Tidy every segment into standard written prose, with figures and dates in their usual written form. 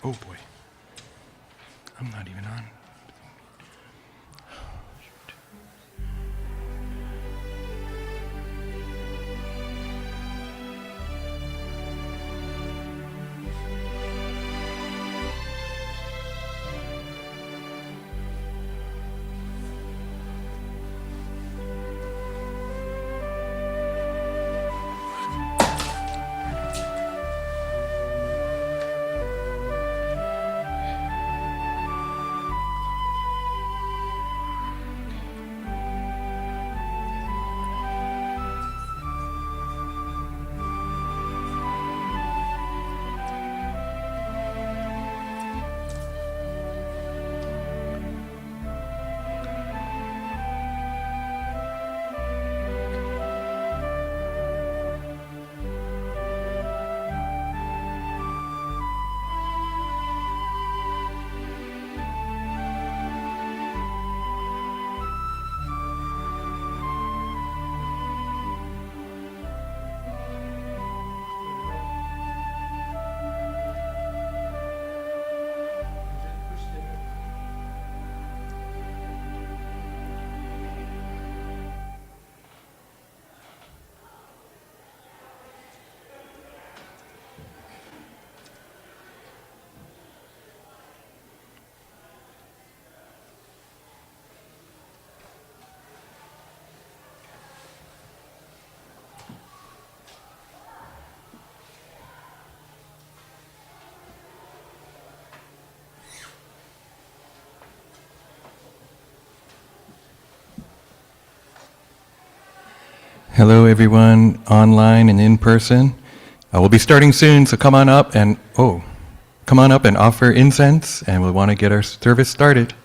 Oh boy. I'm not even on. Hello, everyone, online and in person. We'll be starting soon, so come on up and offer incense, and we'll want to get our service started.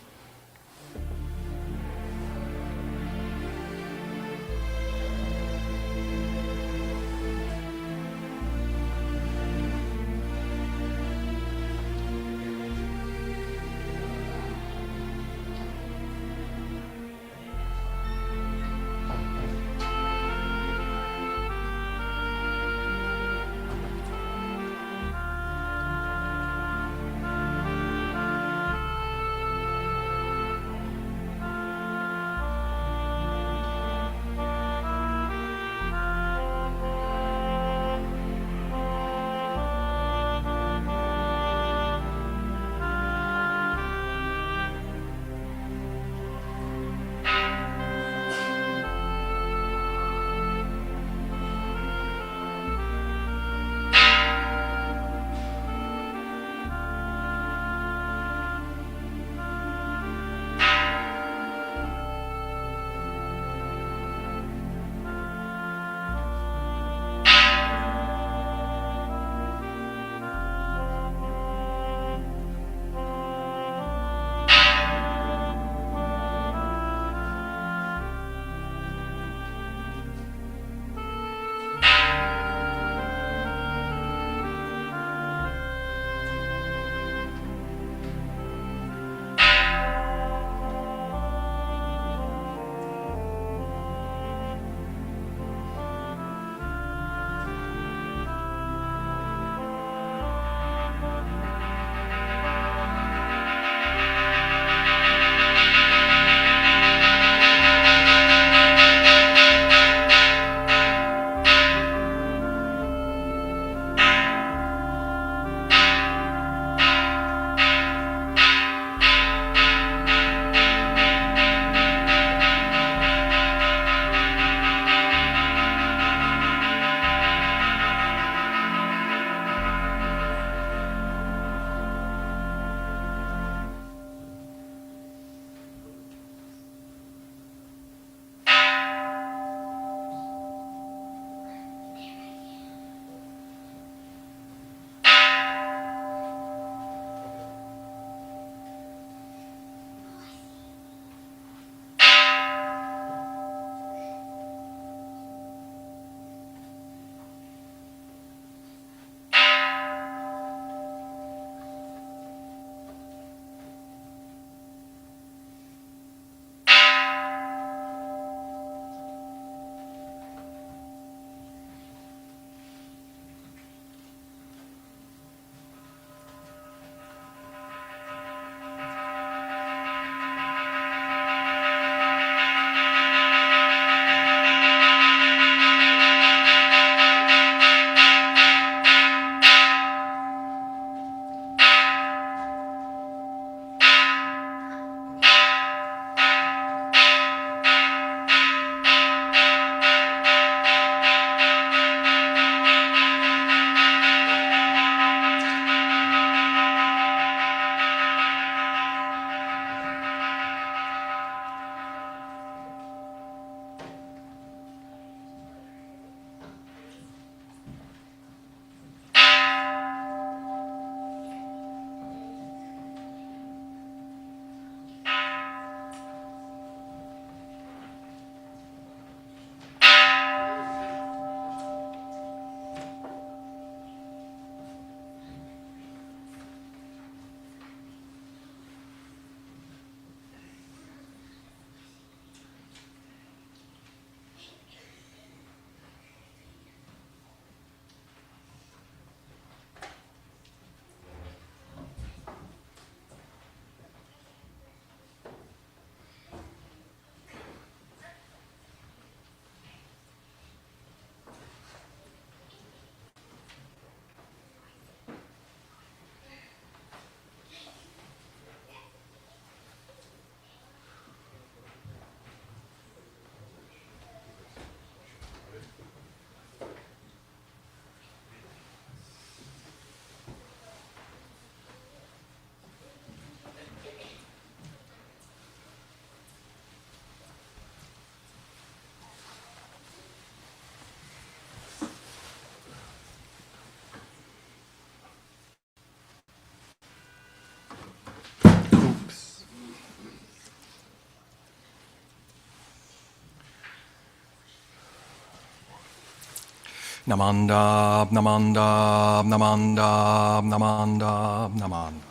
Namandab, namandab, namandab, namandab, namandab.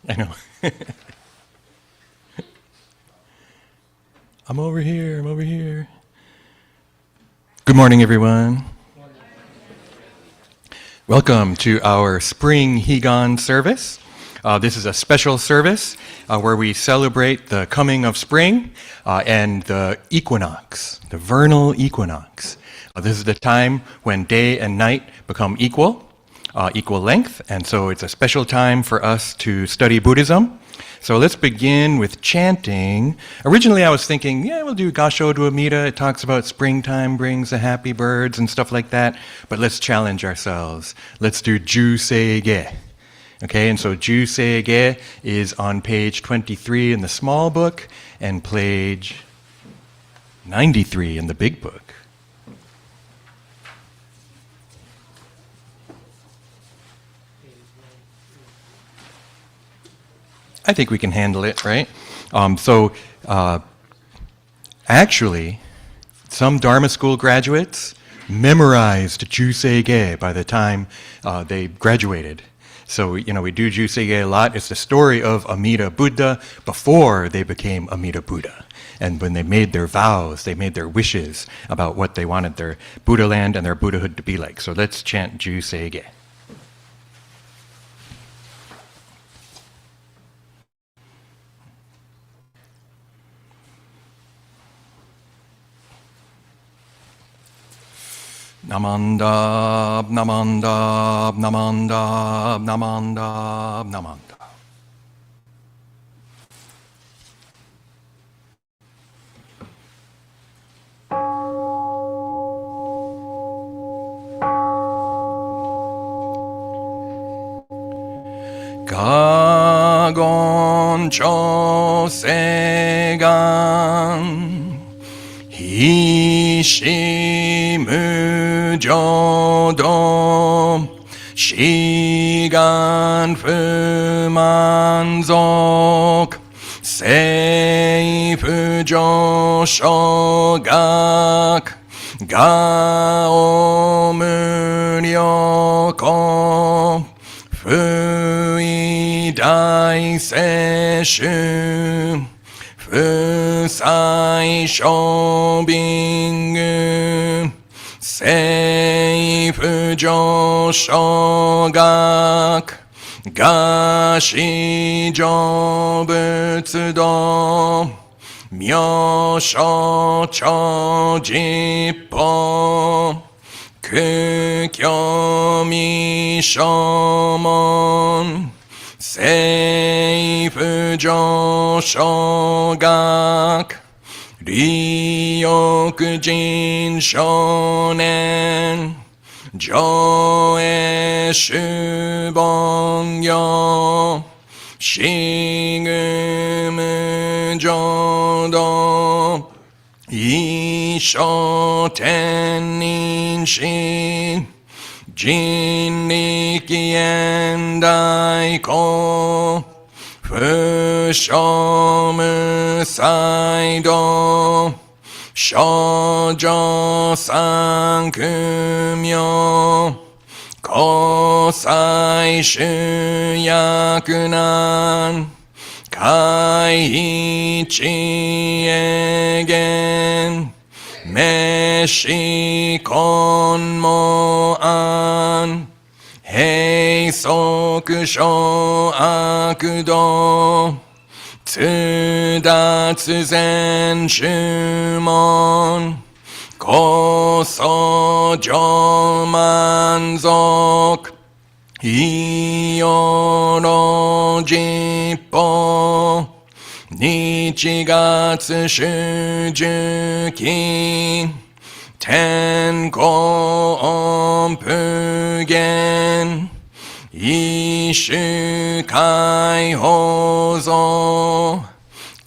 I know. I'm over here, I'm over here. Good morning, everyone. Welcome to our spring Higan service. This is a special service where we celebrate the coming of spring and the equinox, the vernal equinox. This is the time when day and night become equal length, and so it's a special time for us to study Buddhism. So let's begin with chanting. Originally I was thinking, we'll do Kansho to Amida. It talks about springtime brings the happy birds and stuff like that, but let's challenge ourselves. Let's do Juseige. Okay, and so Juseige is on page 23 in the small book and page 93 in the big book. I think we can handle it, right? Actually, some Dharma school graduates memorized Juseige by the time they graduated. So, we do Juseige a lot. It's the story of Amida Buddha before they became Amida Buddha. And when they made their vows, they made their wishes about what they wanted their Buddha land and their Buddhahood to be like. So let's chant Juseige. Namandab, namandab, namandab, namandab, namandab. Kagoncho segan Hishimu jodo Shigan fumanzok Seifu joshogak Gao muryoko Fui dai seshu Fusai shobingu Seifu joshogak Gashi jobutsudo Myosho chojippo Kukyo mishomon Seifu joshogak Ryokujin shonen Joe shubongyo Shigumu jodo Isho tenin Jinriki endai ko Fushomu saido Shoujo sankumyo Kosai shuyakunan Kaiichi egen Meshi konmo an Heisoku sho akudo Tsudatsu zen shumon Koso jomanzok Iyoro jippo Nichigatsu shujuki Tenko onpugen Ishu kai hozo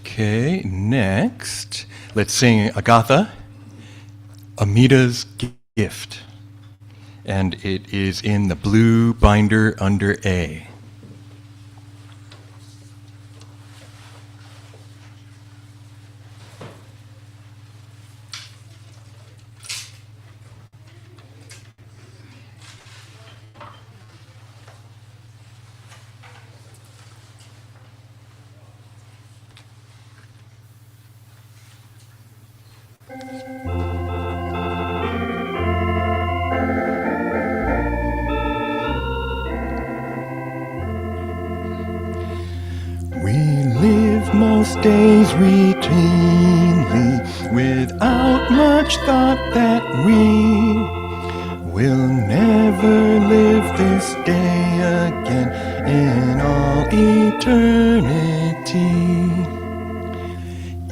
Okay, next, let's sing a Gatha, Amida's Gift. And it is in the blue binder under A. We live most days routinely without much thought that we will never live this day again in all eternity.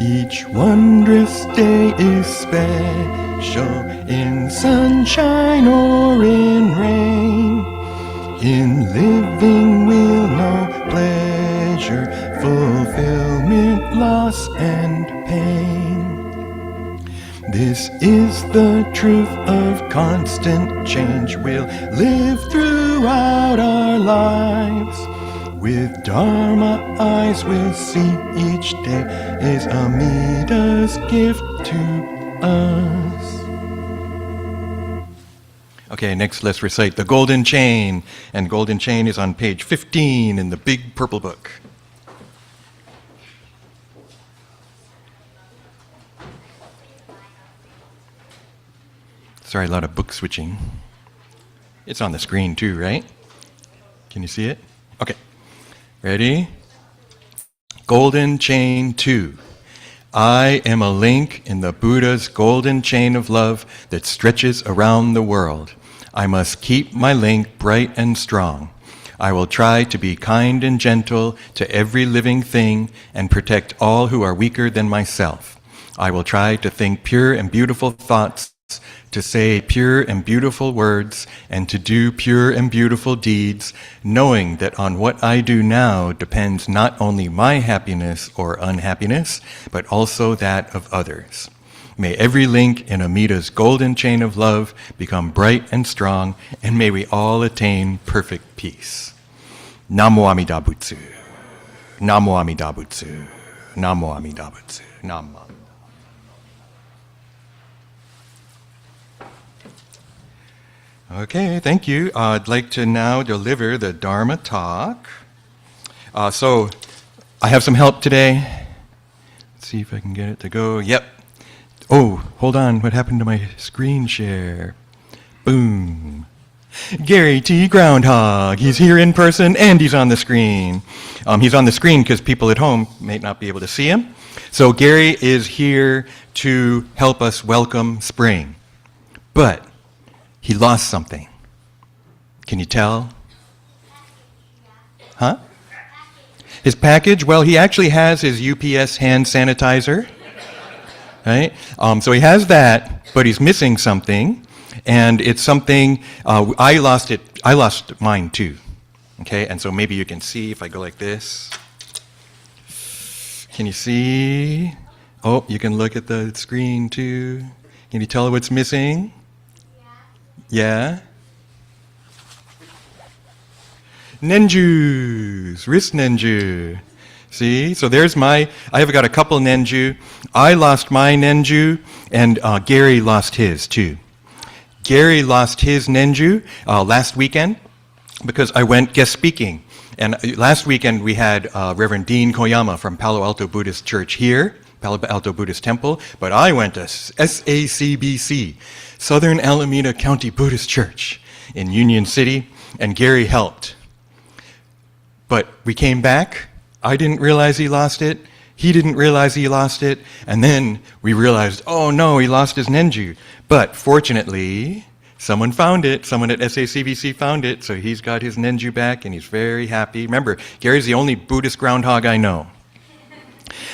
Each wondrous day is special in sunshine or in rain. In living we'll know pleasure, fulfillment, loss, and pain. This is the truth of constant change. We'll live throughout our lives. With Dharma eyes we'll see each day is Amida's gift to us. Okay, next let's recite the Golden Chain. And Golden Chain is on page 15 in the big purple book. Sorry, a lot of book switching. It's on the screen too, right? Can you see it? Okay. Ready? Golden Chain 2. I am a link in the Buddha's golden chain of love that stretches around the world. I must keep my link bright and strong. I will try to be kind and gentle to every living thing and protect all who are weaker than myself. I will try to think pure and beautiful thoughts, to say pure and beautiful words, and to do pure and beautiful deeds, knowing that on what I do now depends not only my happiness or unhappiness, but also that of others. May every link in Amida's golden chain of love become bright and strong, and may we all attain perfect peace. Namo Amida Butsu. Namo Amida Butsu. Namo Amida Butsu. Namo. Okay, thank you. I'd like to now deliver the Dharma Talk. So I have some help today. Let's see if I can get it to go. Yep. Oh, hold on. What happened to my screen share? Boom. Gary T. Groundhog. He's here in person and he's on the screen. He's on the screen because people at home may not be able to see him. So Gary is here to help us welcome spring. But he lost something. Can you tell? Huh? His package? Well, he actually has his UPS hand sanitizer. Right? So he has that, but he's missing something. And it's something, I lost it. I lost mine too. Okay? And so maybe you can see if I go like this. Can you see? Oh, you can look at the screen too. Can you tell what's missing? Yeah? Nenjus, wrist nenju. See, so there's I have got a couple nenju. I lost my nenju, and Gary lost his too. Gary lost his nenju last weekend because I went guest speaking. And last weekend we had Reverend Dean Koyama from Palo Alto Buddhist Church here, Palo Alto Buddhist Temple, but I went to SACBC, Southern Alameda County Buddhist Church in Union City, and Gary helped. But we came back. I didn't realize he lost it. He didn't realize he lost it. And then we realized, oh no, he lost his nenju. But fortunately, someone found it. Someone at SACBC found it. So he's got his nenju back and he's very happy. Remember, Gary's the only Buddhist groundhog I know.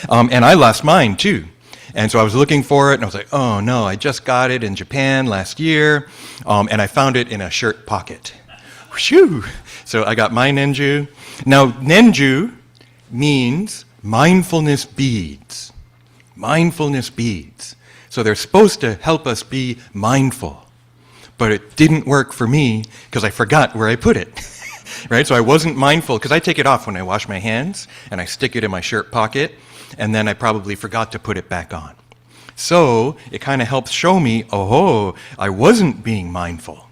And I lost mine too. And so I was looking for it, and I was like, oh no, I just got it in Japan last year, and I found it in a shirt pocket. Whew. So I got my nenju. Now, nenju means mindfulness beads. Mindfulness beads. So they're supposed to help us be mindful. But it didn't work for me because I forgot where I put it. Right? So I wasn't mindful, because I take it off when I wash my hands, and I stick it in my shirt pocket, and then I probably forgot to put it back on. So it kind of helps show me, oh, I wasn't being mindful,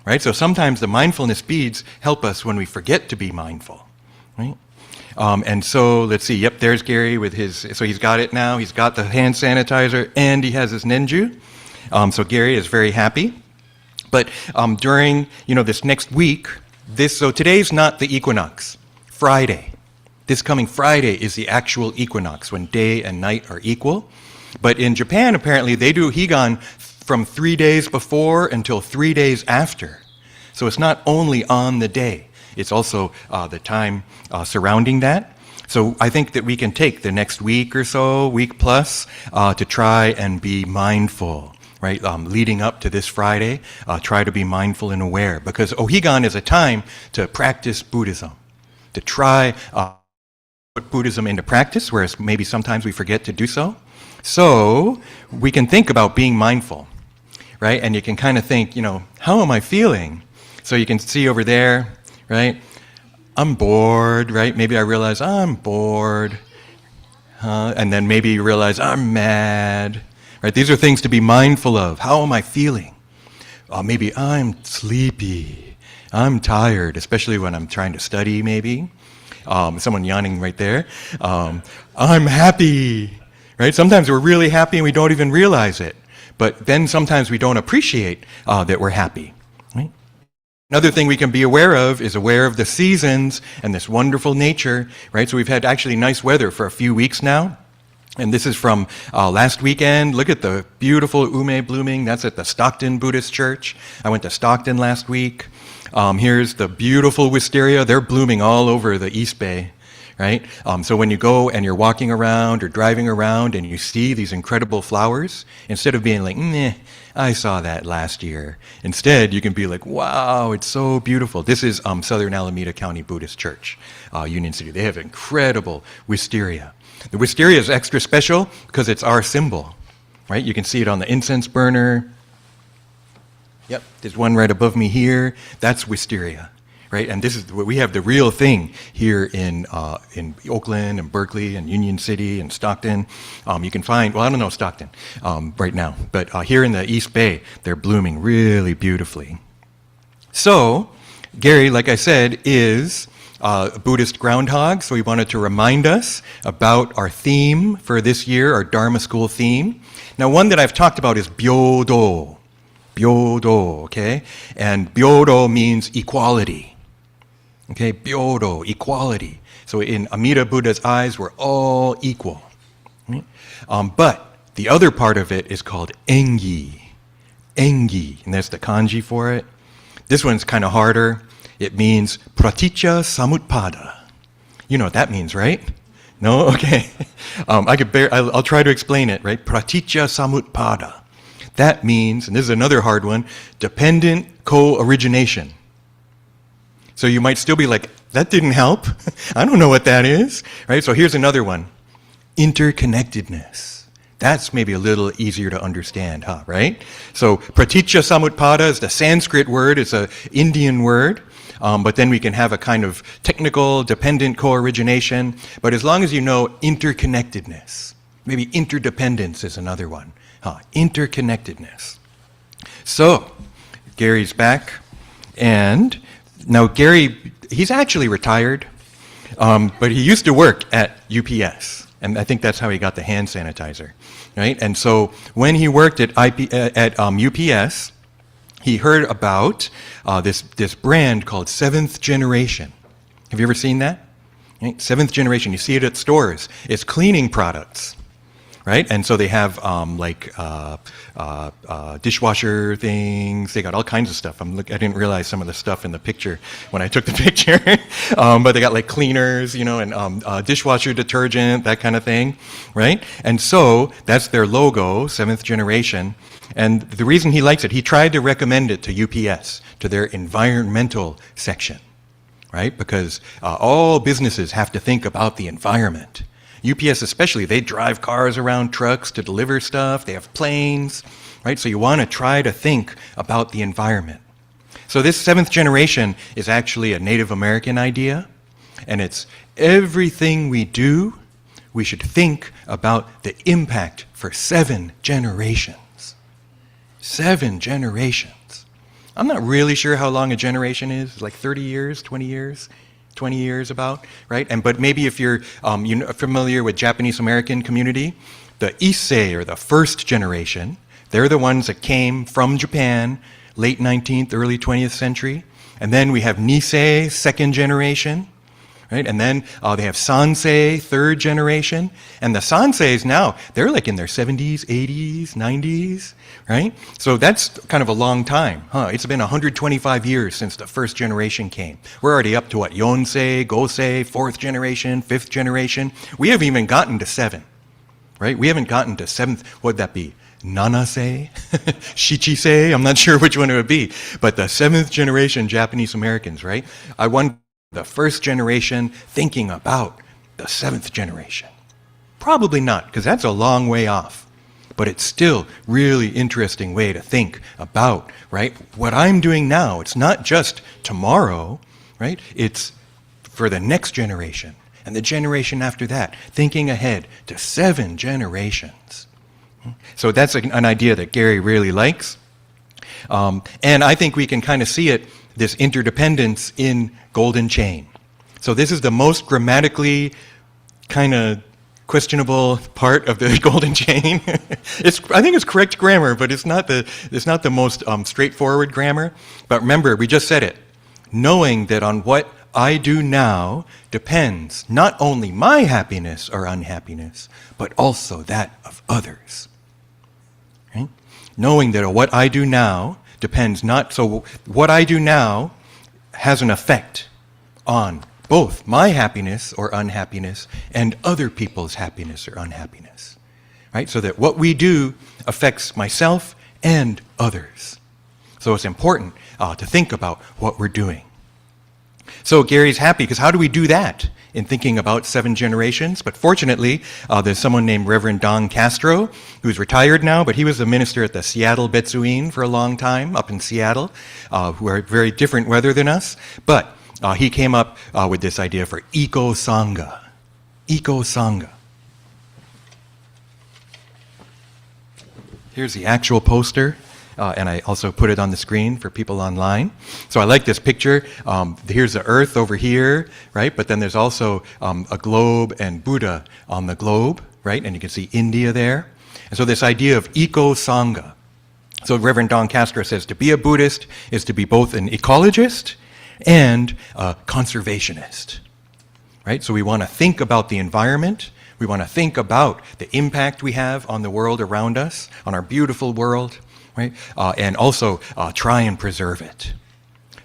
right? So sometimes the mindfulness beads help us when we forget to be mindful, right? And so let's see, yep, there's Gary with his, so he's got it now, he's got the hand sanitizer, and he has his nenju. So Gary is very happy. But during, this next week, so today's not the equinox, Friday. This coming Friday is the actual equinox, when day and night are equal. But in Japan, apparently, they do Higan from 3 days before until 3 days after. So it's not only on the day, it's also the time surrounding that. So I think that we can take the next week or so, week plus, to try and be mindful, right? Leading up to this Friday, try to be mindful and aware. Because Higan is a time to practice Buddhism, to try put Buddhism into practice, whereas maybe sometimes we forget to do so. So we can think about being mindful, right? And you can kind of think, how am I feeling? So you can see over there, right? I'm bored, right? Maybe I realize I'm bored. And then maybe you realize I'm mad, right? These are things to be mindful of. How am I feeling? Maybe I'm sleepy. I'm tired, especially when I'm trying to study, maybe. Someone yawning right there. I'm happy, right? Sometimes we're really happy and we don't even realize it. but then sometimes we don't appreciate that we're happy. Right? Another thing we can be aware of is aware of the seasons and this wonderful nature, right? So we've had actually nice weather for a few weeks now. And this is from last weekend. Look at the beautiful ume blooming. That's at the Stockton Buddhist Church. I went to Stockton last week. Here's the beautiful wisteria. They're blooming all over the East Bay, right? So when you go and you're walking around or driving around and you see these incredible flowers, instead of being like, meh, I saw that last year. Instead, you can be like, wow, it's so beautiful. This is Southern Alameda County Buddhist Church, Union City. They have incredible wisteria. The wisteria is extra special because it's our symbol, right? You can see it on the incense burner. Yep, there's one right above me here. That's wisteria, right? And this is we have the real thing here in Oakland and Berkeley and Union City and Stockton. You can find, well, I don't know Stockton right now, but here in the East Bay, they're blooming really beautifully. So, Gary, like I said, is a Buddhist groundhog, so we wanted to remind us about our theme for this year, our Dharma School theme. Now, one that I've talked about is Byodo. Byodo, okay? And Byodo means equality. Okay, Byodo, equality. So in Amida Buddha's eyes, we're all equal. Right? But the other part of it is called Engi. Engi, and that's the kanji for it. This one's kind of harder. It means praticca samutpada. You know what that means, right? No? Okay. I'll try to explain it, right? Praticca samutpada. That means, and this is another hard one, dependent co-origination. So you might still be like, that didn't help. I don't know what that is, right? So here's another one. Interconnectedness. That's maybe a little easier to understand, huh, right? So praticca samutpada is the Sanskrit word. It's an Indian word. But then we can have a kind of technical, dependent co-origination. But as long as you know interconnectedness, maybe interdependence is another one. Interconnectedness. So, Gary's back. And now Gary, he's actually retired, but he used to work at UPS. And I think that's how he got the hand sanitizer, right? And so when he worked at UPS, he heard about this brand called Seventh Generation. Have you ever seen that? Right? Seventh Generation, you see it at stores. It's cleaning products, right? And so they have dishwasher things. They got all kinds of stuff. I didn't realize some of the stuff in the picture when I took the picture. But they got like cleaners, and dishwasher detergent, that kind of thing, right? And so that's their logo, Seventh Generation. And the reason he likes it, he tried to recommend it to UPS, to their environmental section, right? Because all businesses have to think about the environment. UPS especially, they drive cars around trucks to deliver stuff. They have planes, right? So you want to try to think about the environment. So this Seventh Generation is actually a Native American idea, and it's everything we do, we should think about the impact for 7 generations. 7 generations. I'm not really sure how long a generation is, like 30 years, 20 years, 20 years about, right? But maybe if you're familiar with Japanese American community, the Issei, or the first generation, they're the ones that came from Japan, late 19th, early 20th century. And then we have Nisei, second generation, right? And then they have Sansei, third generation. And the Sanseis now, they're like in their 70s, 80s, 90s, right? So that's kind of a long time, huh? It's been 125 years since the first generation came. We're already up to what? Yonsei, Gosei, fourth generation, fifth generation. We haven't even gotten to 7, right? We haven't gotten to 7th, what'd that be? Nanasei? Shichisei? I'm not sure which one it would be. But the 7th generation Japanese Americans, right? I wonder the first generation thinking about the 7th generation. Probably not, because that's a long way off. But it's still really interesting way to think about, right? What I'm doing now, it's not just tomorrow, right? It's for the next generation and the generation after that, thinking ahead to 7 generations. So that's an idea that Gary really likes. And I think we can kind of see it, this interdependence in Golden Chain. So this is the most grammatically kind of questionable part of the golden chain. I think it's correct grammar, but it's not the most straightforward grammar. But remember, we just said it. Knowing that on what I do now depends not only my happiness or unhappiness, but also that of others. Right? Knowing that what I do now depends not, so what I do now has an effect on both my happiness or unhappiness and other people's happiness or unhappiness. Right? So that what we do affects myself and others. So it's important to think about what we're doing. So Gary's happy because how do we do that in thinking about 7 generations? But fortunately, there's someone named Reverend Don Castro, who's retired now, but he was a minister at the Seattle Betsuin for a long time, up in Seattle, who are very different weather than us. But he came up with this idea for Eco-Sangha. Eco-Sangha. Here's the actual poster. And I also put it on the screen for people online. So I like this picture. Here's the earth over here, right? But then there's also a globe and Buddha on the globe, right? And you can see India there. And so this idea of eco-sangha. So Reverend Don Castro says to be a Buddhist is to be both an ecologist and a conservationist, right? So we want to think about the environment. We want to think about the impact we have on the world around us, on our beautiful world. Right? And also try and preserve it.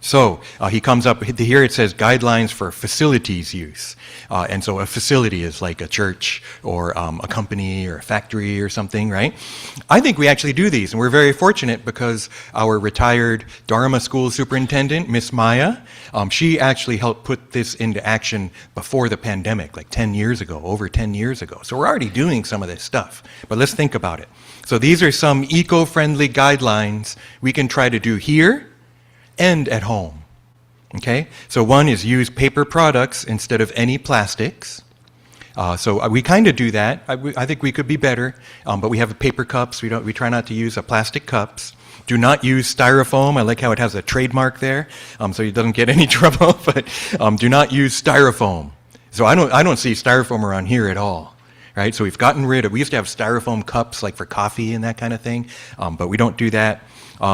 So he comes up here, it says guidelines for facilities use. And so a facility is like a church or a company or a factory or something, right? I think we actually do these, and we're very fortunate because our retired Dharma school superintendent, Miss Maya, she actually helped put this into action before the pandemic, like 10 years ago, over 10 years ago. So we're already doing some of this stuff, but let's think about it. So these are some eco-friendly guidelines we can try to do here and at home. Okay? So one is use paper products instead of any plastics. So we kind of do that. I think we could be better, but we have paper cups. We try not to use plastic cups. Do not use styrofoam. I like how it has a trademark there, so it doesn't get any trouble. But do not use styrofoam. So I don't see styrofoam around here at all. Right, so we've gotten rid of, we used to have styrofoam cups like for coffee and that kind of thing, but we don't do that.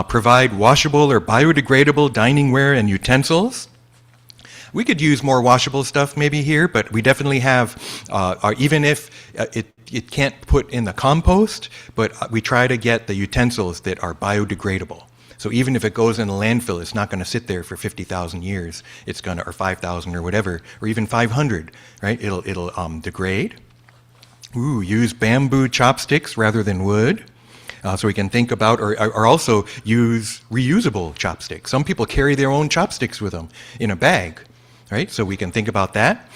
Provide washable or biodegradable diningware and utensils. We could use more washable stuff maybe here, but we definitely have, even if it can't put in the compost, but we try to get the utensils that are biodegradable. So even if it goes in a landfill, it's not going to sit there for 50,000 years. It's going to, or 5,000 or whatever, or even 500, right? It'll degrade. Use bamboo chopsticks rather than wood. So we can think about, or also use reusable chopsticks. Some people carry their own chopsticks with them in a bag, right? So we can think about that.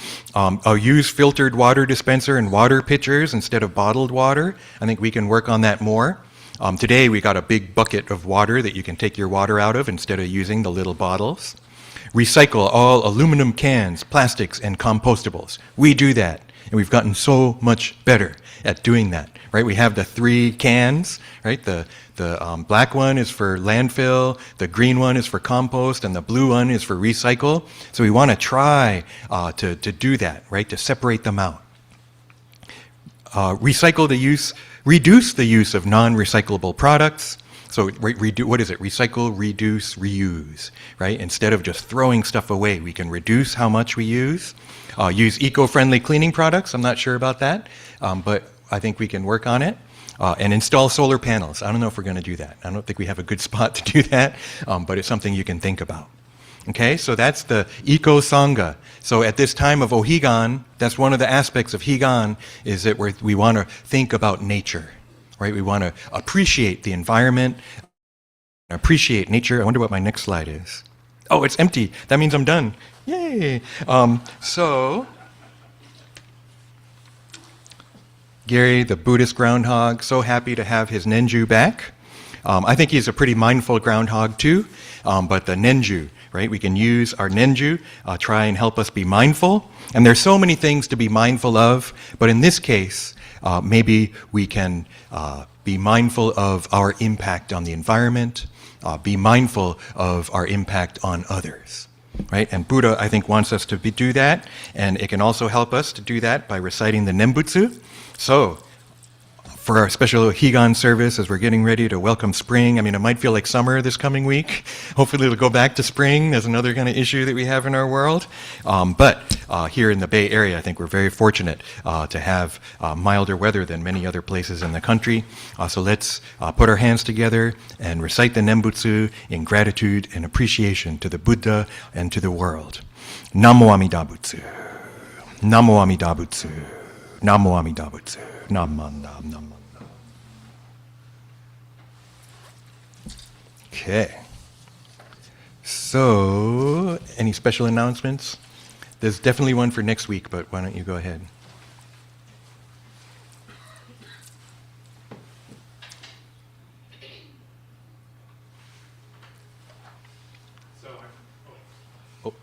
Use filtered water dispenser and water pitchers instead of bottled water. I think we can work on that more. Today we got a big bucket of water that you can take your water out of instead of using the little bottles. Recycle all aluminum cans, plastics, and compostables. We do that. And we've gotten so much better at doing that, right? We have the 3 cans, right? The black one is for landfill, the green one is for compost, and the blue one is for recycle. So we want to try to do that, right? To separate them out. Reduce the use of non-recyclable products. So what is it? Recycle, reduce, reuse, right? Instead of just throwing stuff away, we can reduce how much we use. Use eco-friendly cleaning products. I'm not sure about that, but I think we can work on it. And install solar panels. I don't know if we're going to do that. I don't think we have a good spot to do that, but it's something you can think about. Okay, so that's the eco-sangha. So at this time of Higan, that's one of the aspects of Higan, is that we want to think about nature. Right? We want to appreciate the environment, appreciate nature. I wonder what my next slide is. Oh, it's empty. That means I'm done. Yay! So, Gary, the Buddhist groundhog, so happy to have his Nenju back. I think he's a pretty mindful groundhog too, but the Nenju, right? We can use our Nenju, try and help us be mindful. And there's so many things to be mindful of, but in this case, maybe we can be mindful of our impact on the environment, be mindful of our impact on others. right? And Buddha, I think, wants us to do that, and it can also help us to do that by reciting the Nembutsu. So, for our special Higan service, as we're getting ready to welcome spring, I mean, it might feel like summer this coming week. Hopefully it'll go back to spring. There's another kind of issue that we have in our world. But here in the Bay Area, I think we're very fortunate to have milder weather than many other places in the country. So let's put our hands together and recite the Nembutsu in gratitude and appreciation to the Buddha and to the world. Namo Amida Butsu. Namo Amida Butsu. Namo Amida Butsu. Nam. Okay. So, any special announcements? There's definitely one for next week, but why don't you go ahead? Oh.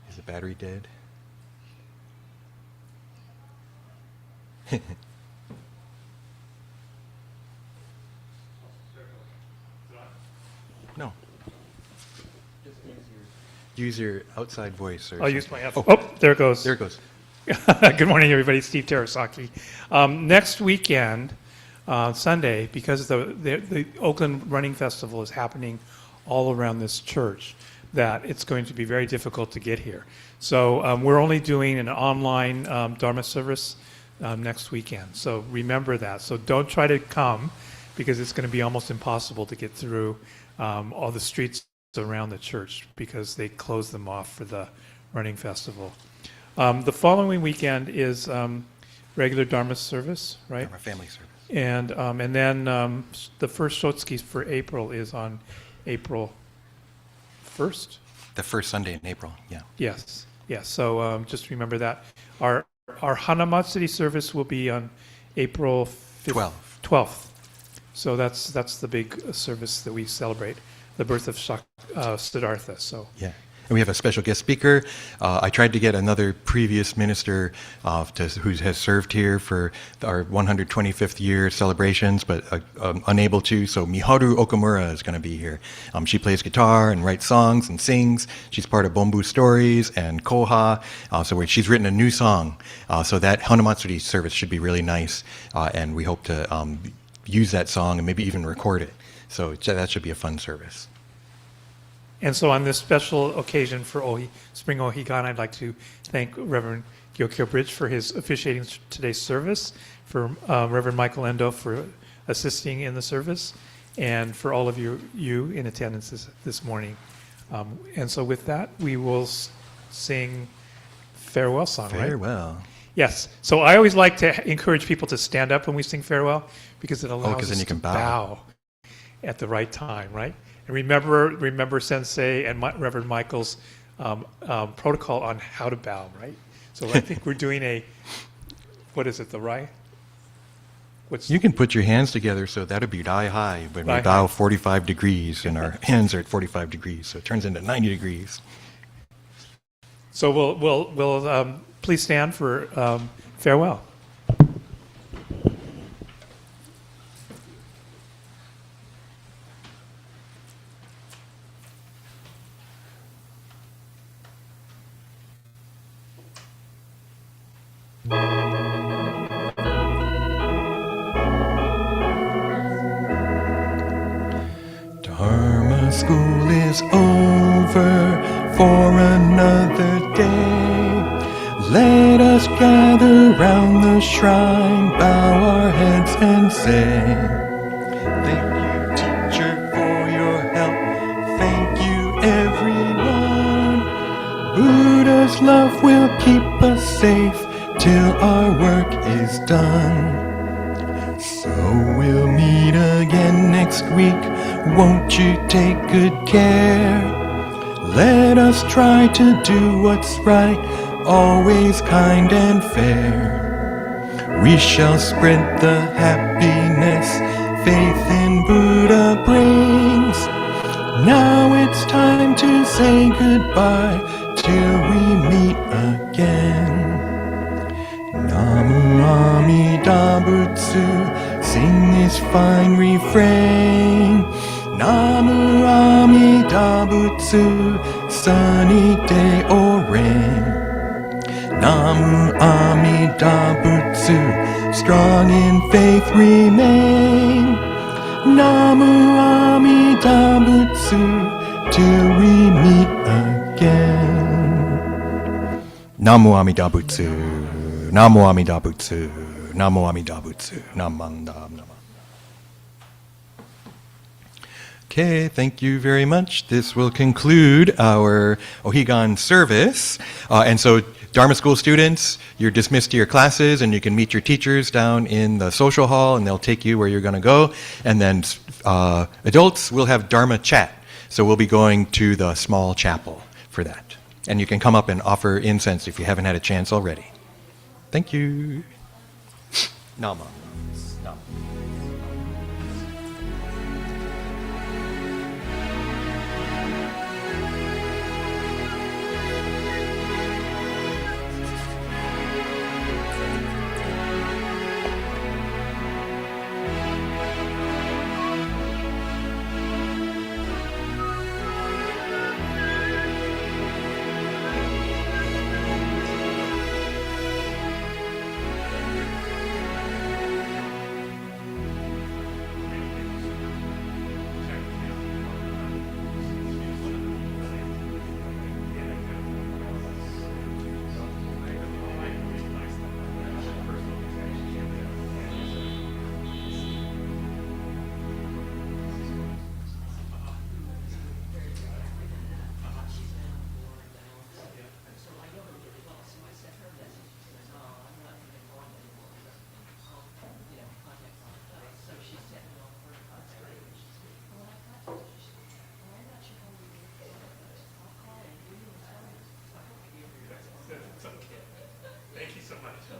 Is the battery dead? No. Just use your outside voice. I'll use my headphones. Oh, there it goes. There it goes. Good morning, everybody. Steve Terusaki. Next weekend, Sunday, because the Oakland Running Festival is happening all around this church, that it's going to be very difficult to get here. So we're only doing an online Dharma service next weekend. So remember that. So don't try to come, because it's going to be almost impossible to get through all the streets around the church, because they close them off for the running festival. The following weekend is regular Dharma service, right? Our family service. And then the first Shotsuki for April is on April 1st? The first Sunday in April, yeah. Yes. So just remember that. Our Hanamatsuri service will be on April 12th. So that's the big service that we celebrate, the birth of Siddhartha. So yeah. And we have a special guest speaker. I tried to get another previous minister who has served here for our 125th year celebrations, but unable to. So Miharu Okamura is going to be here. She plays guitar and writes songs and sings. She's part of Bombu Stories and Koha. So she's written a new song. So that Hanamatsuri service should be really nice. And we hope to use that song and maybe even record it. So that should be a fun service. And so on this special occasion for Spring Ohigan, I'd like to thank Reverend Gyokyo Bridge for his officiating today's service, for Reverend Michael Endo for assisting in the service, and for all of you in attendance this morning. And so with that, we will sing farewell song, right? Farewell. Yes. So I always like to encourage people to stand up when we sing farewell, because it allows us to bow at the right time, right? And remember Sensei and Reverend Michael's protocol on how to bow, right? So I think we're doing what is it, the right? You can put your hands together, so that'll be die high when we bow 45 degrees, and our hands are at 45 degrees, so it turns into 90 degrees. So we'll please stand for farewell. Dharma school is over for another day. Let us gather round the shrine, bow our heads and say, thank you, teacher, for your help. Thank you, everyone. Buddha's love will keep us safe till our work is done. So we'll meet again next week. Won't you take good care? Let us try to do what's right, always kind and fair. We shall spread the happiness faith in Buddha brings. Now it's time to say goodbye till we meet again. Namu Amida Butsu. sing this fine refrain. Namu Amida Butsu, sunny day or rain. Namu Amida Butsu, strong in faith remain. Namu Amida Butsu, till we meet again. Namu Amida Butsu, Namu Amida Butsu, Namu Amida Butsu, Namanda Nama. Okay, thank you very much. This will conclude our Higan service. And so, Dharma School students, you're dismissed to your classes, and you can meet your teachers down in the social hall, and they'll take you where you're going to go. And then adults will have Dharma chat. So we'll be going to the small chapel for that. And you can come up and offer incense if you haven't had a chance already. Thank you. Nama. Nama. Thank you so much.